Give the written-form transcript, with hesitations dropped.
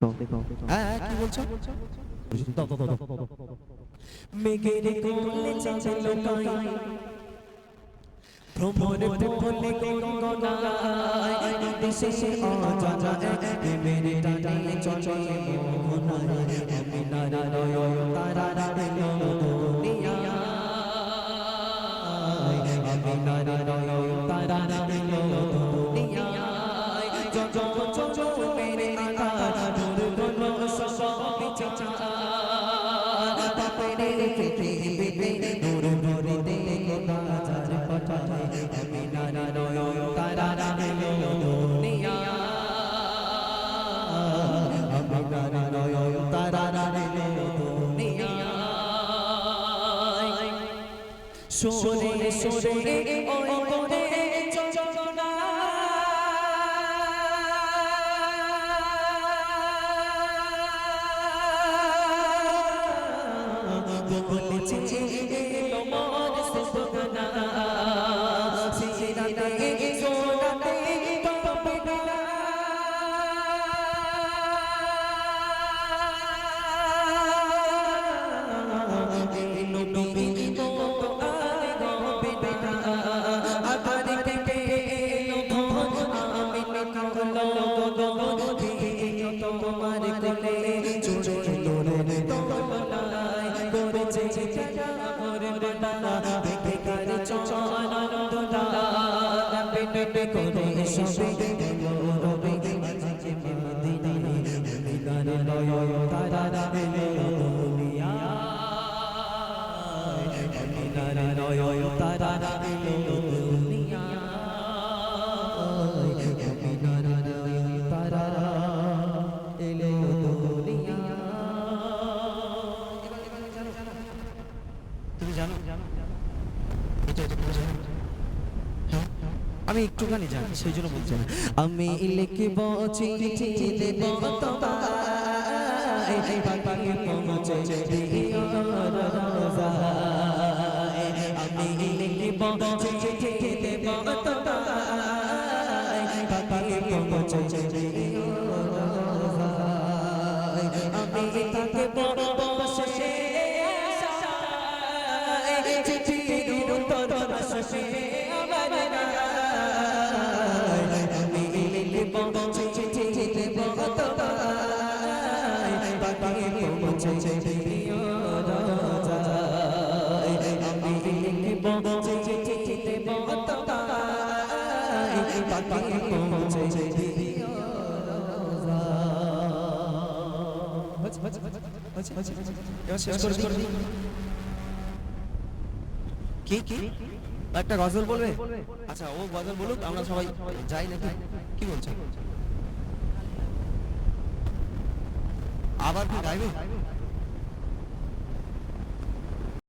হ্যাঁ কি বলছো? মেঘের কোলে চেঁচে লোকাই ভ্রমর ফুলে গঙ্গনায় দেশে অজানা প্রেমের টানে চলে মোহনায় আমি নারায়ণ তারা এলো দুনিয়ায় আমি নারায়ণ তারা এলো দুনিয়ায় যত মেরে আকার দুর্গলো সব বিচার পাপড়ে পৃথিবীতে নূর নূরিতে বাজার পাঠায় আমি নারায়ণ তারা এলো দুনিয়ায় আমি নারায়ণ তারা এলো দুনিয়ায় সোরে সোরে ওই করে চলনা বলেছে তোমার সুবহানা সিরাতে সোনাতে পাপনা নবী তো আরে গবে না আবার কেটে ধন আমি কালো গো তোমার কোলে চুড়ে লোরে তোমায় করেছে জানা করে বানা দেখে কার চরণ দোলা পেটে করে সবে রবে মাঝে মদিনা মিলার লয় তারা এলো দুনিয়ায় মিলার লয় তারা এলো দুনিয়ায় মিলার লয় তারা এলো দুনিয়ায় তুমি জানো এটা আমি একটুখানি জানি সেই জন্য বলছি না আমি লিখব চিঠি দেব তোমায় পাপাকে পৌঁছে দিও রোজায় আমি লিখব চিঠি দেব তোমায় পাপাকে পৌঁছে দিও রোজায় আমি তাকে বসে চিঠির উত্তর বসে কি কি একটা গজল বলবে? আচ্ছা ও গজল বলুক, আমরা সবাই যাই নাকি? কি বলছো? আবার কি গাইবে?